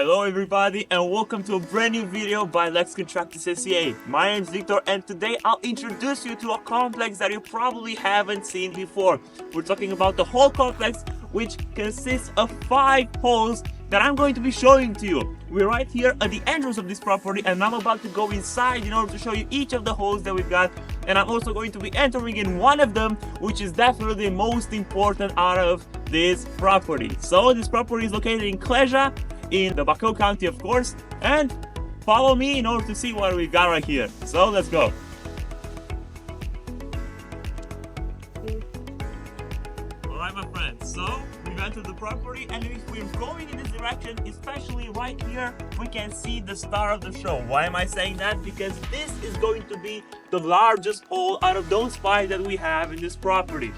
Hello everybody and welcome to a brand new video by Lex Contractus SCA. My name is Victor and today I'll introduce you to a complex that you probably haven't seen before. We're talking about the whole complex, which consists of 5 holes that I'm going to be showing to you. We're right here at the entrance of this property and I'm about to go inside in order to show you each of the holes that we've got, and I'm also going to be entering in one of them, which is definitely the most important out of this property. So this property is located in Cleja, in the Bacău county, of course, and follow me in order to see what we got right here. So let's go. Alright my friends, so we've entered the property, and if we're going in this direction, especially right here, we can see the star of the show. Why am I saying that? Because this is going to be the largest hole out of those 5 that we have in this property.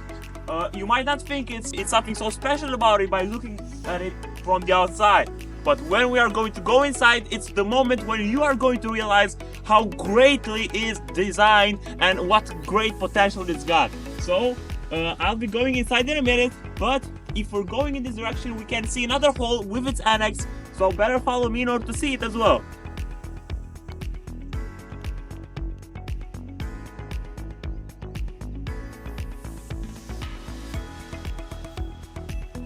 You might not think it's something so special about it by looking at it from the outside. But when we are going to go inside, it's the moment when you are going to realize how greatly it is designed and what great potential it's got. So I'll be going inside in a minute, but if we're going in this direction, we can see another hole with its annex, so better follow me in order to see it as well.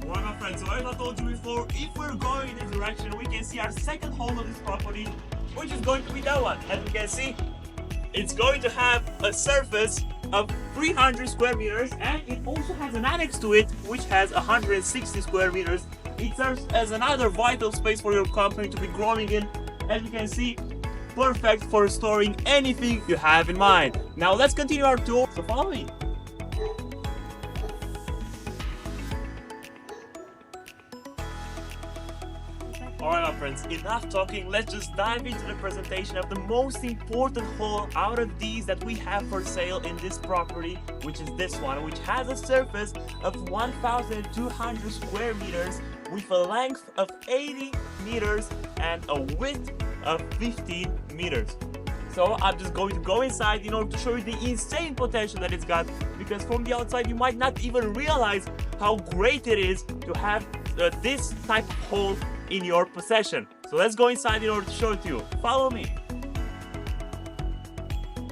Alright my friends, so as I told you before, if we're going in this direction, we can see our second hole of this property, which is going to be that one. As you can see, it's going to have a surface of 300 square meters, and it also has an annex to it which has 160 square meters. It serves as another vital space for your company to be growing in. As you can see, perfect for storing anything you have in mind. Now let's continue our tour, so follow me. Alright my friends, enough talking, let's just dive into the presentation of the most important hole out of these that we have for sale in this property, which is this one, which has a surface of 1,200 square meters with a length of 80 meters and a width of 15 meters. So I'm just going to go inside in order to show you the insane potential that it's got, because from the outside you might not even realize how great it is to have this type of hole in your possession. So let's go inside in order to show it to you. Follow me.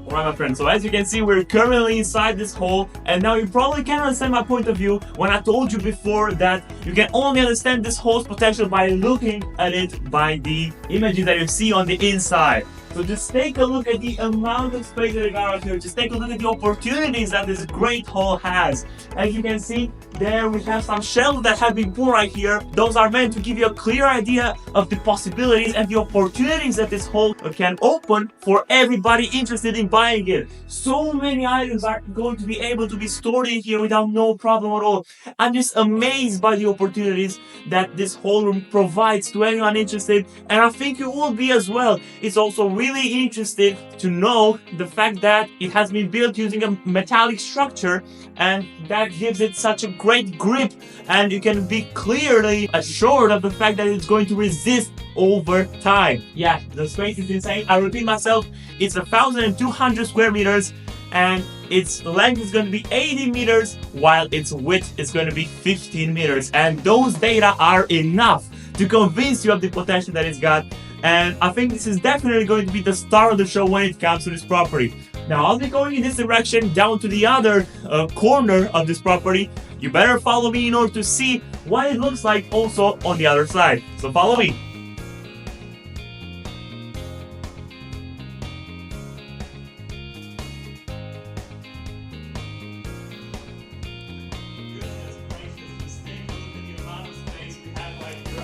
Alright my friends, so as you can see, we're currently inside this hole, and now you probably can understand my point of view when I told you before that you can only understand this hole's potential by looking at it by the images that you see on the inside. So just take a look at the amount of space that I got right here. Just take a look at the opportunities that this great hole has. As you can see, there we have some shelves that have been put right here. Those are meant to give you a clear idea of the possibilities and the opportunities that this hole can open for everybody interested in buying it. So many items are going to be able to be stored in here without no problem at all. I'm just amazed by the opportunities that this whole room provides to anyone interested, and I think you will be as well. It's also really interesting to know the fact that it has been built using a metallic structure, and that gives it such a great grip, and you can be clearly assured of the fact that it's going to resist over time. Yeah, the space is insane. I repeat myself, it's 1,200 square meters and its length is going to be 80 meters while its width is going to be 15 meters, and those data are enough to convince you of the potential that it's got. And I think this is definitely going to be the star of the show when it comes to this property. Now I'll be going in this direction down to the other corner of this property. You better follow me in order to see what it looks like also on the other side. So follow me.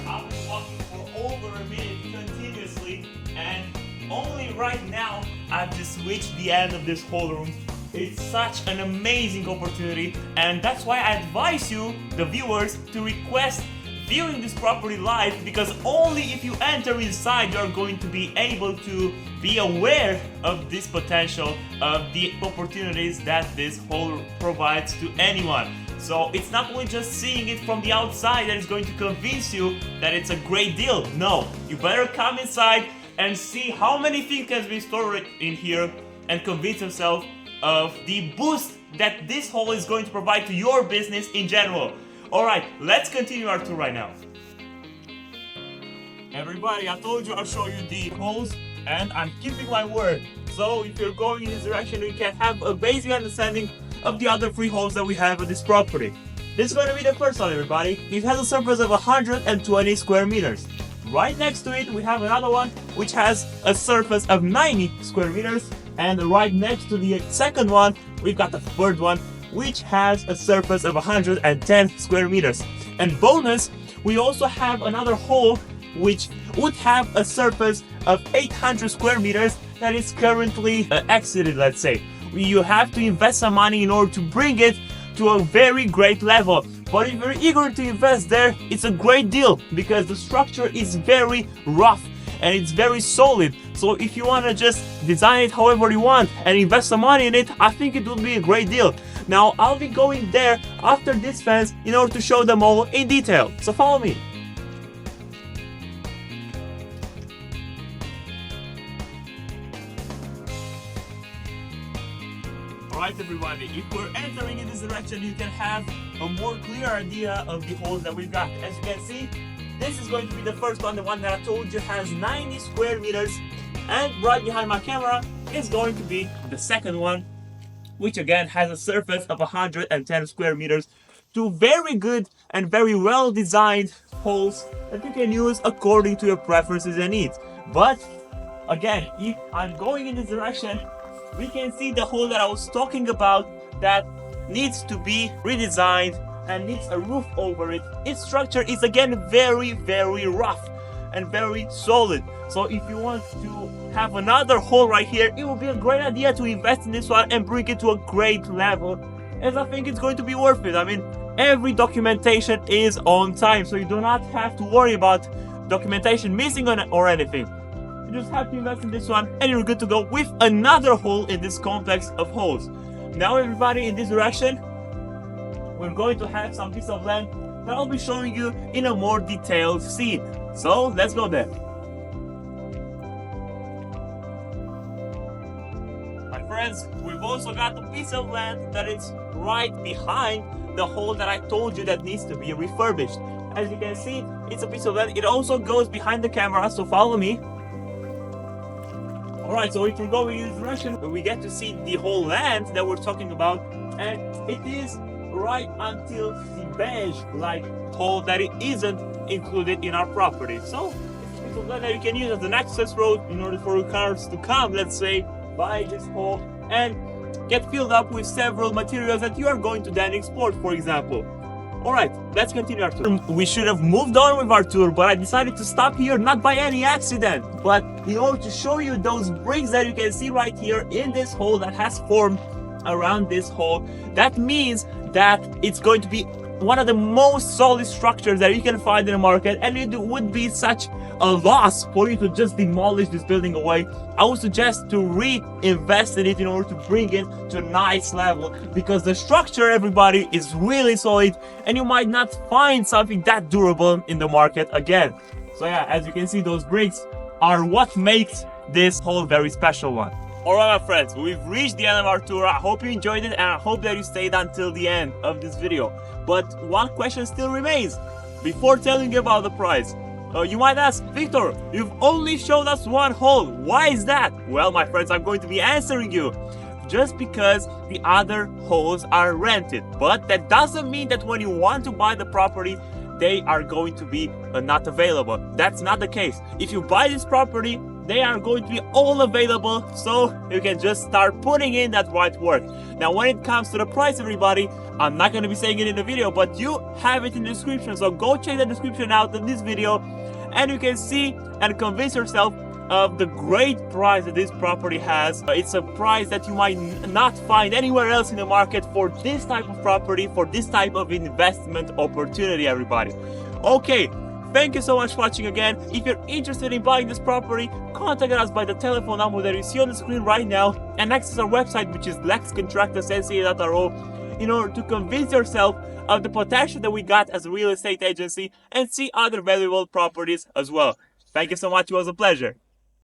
I've been walking for over a minute continuously, and only right now I've just reached the end of this whole room. It's such an amazing opportunity, and that's why I advise you, the viewers, to request viewing this property live, because only if you enter inside you're going to be able to be aware of this potential, of the opportunities that this hole provides to anyone. So it's not only just seeing it from the outside that is going to convince you that it's a great deal. No, you better come inside and see how many things can be stored in here and convince yourself of the boost that this hole is going to provide to your business in general. Alright, let's continue our tour right now. Everybody, I told you I'll show you the holes, and I'm keeping my word. So if you're going in this direction, you can have a basic understanding of the other 3 holes that we have on this property. This is going to be the first one, everybody. It has a surface of 120 square meters. Right next to it, we have another one which has a surface of 90 square meters. And right next to the second one, we've got the third one, which has a surface of 110 square meters. And bonus, we also have another hole which would have a surface of 800 square meters that is currently exited, let's say. You have to invest some money in order to bring it to a very great level. But if you're eager to invest there, it's a great deal because the structure is very rough and it's very solid. So if you want to just design it however you want and invest some money in it, I think it would be a great deal. Now I'll be going there after this fence in order to show them all in detail. So follow me. Alright everybody, if we're entering in this direction, you can have a more clear idea of the holes that we've got. As you can see, this is going to be the first one, the one that I told you has 90 square meters. And right behind my camera is going to be the second one, which again has a surface of 110 square meters. 2 very good and very well designed holes that you can use according to your preferences and needs. But again, if I'm going in this direction, we can see the hole that I was talking about that needs to be redesigned and needs a roof over it. Its structure is again very rough and very solid. So if you want to have another hole right here, it will be a great idea to invest in this one and bring it to a great level, as I think it's going to be worth it. I mean, every documentation is on time, so you do not have to worry about documentation missing on it or anything. You just have to invest in this one and you're good to go with another hole in this complex of holes. Now everybody, in this direction, we're going to have some piece of land that I'll be showing you in a more detailed scene. So let's go there. My friends, we've also got a piece of land that is right behind the hole that I told you that needs to be refurbished. As you can see, it's a piece of land. It also goes behind the camera, so follow me. Alright, so if we're going in this direction, we get to see the whole land that we're talking about, and it is right until the beige like hole that it isn't included in our property. So it's a piece of land that you can use as an access road in order for your cars to come, let's say, by this hole and get filled up with several materials that you are going to then export, for example. Alright, let's continue our tour. We should have moved on with our tour, but I decided to stop here not by any accident, but in order to show you those bricks that you can see right here in this hole that has formed around this hole. That means that it's going to be one of the most solid structures that you can find in the market, and it would be such a loss for you to just demolish this building away. I would suggest to reinvest in it in order to bring it to a nice level, because the structure, everybody, is really solid and you might not find something that durable in the market again. So yeah, as you can see, those bricks are what makes this whole very special one. Alright my friends, we've reached the end of our tour. I hope you enjoyed it and I hope that you stayed until the end of this video. But one question still remains before telling you about the price. You might ask, Victor, you've only showed us one hole. Why is that? Well, my friends, I'm going to be answering you. Just because the other holes are rented. But that doesn't mean that when you want to buy the property, they are going to be not available. That's not the case. If you buy this property, they are going to be all available, so you can just start putting in that right work. Now, when it comes to the price, everybody, I'm not going to be saying it in the video, but you have it in the description, so go check the description out of this video and you can see and convince yourself of the great price that this property has. It's a price that you might not find anywhere else in the market for this type of property, for this type of investment opportunity, everybody. Okay, thank you so much for watching again. If you're interested in buying this property, contact us by the telephone number that you see on the screen right now and access our website, which is lexcontractussca.ro, in order to convince yourself of the potential that we got as a real estate agency and see other valuable properties as well. Thank you so much. It was a pleasure.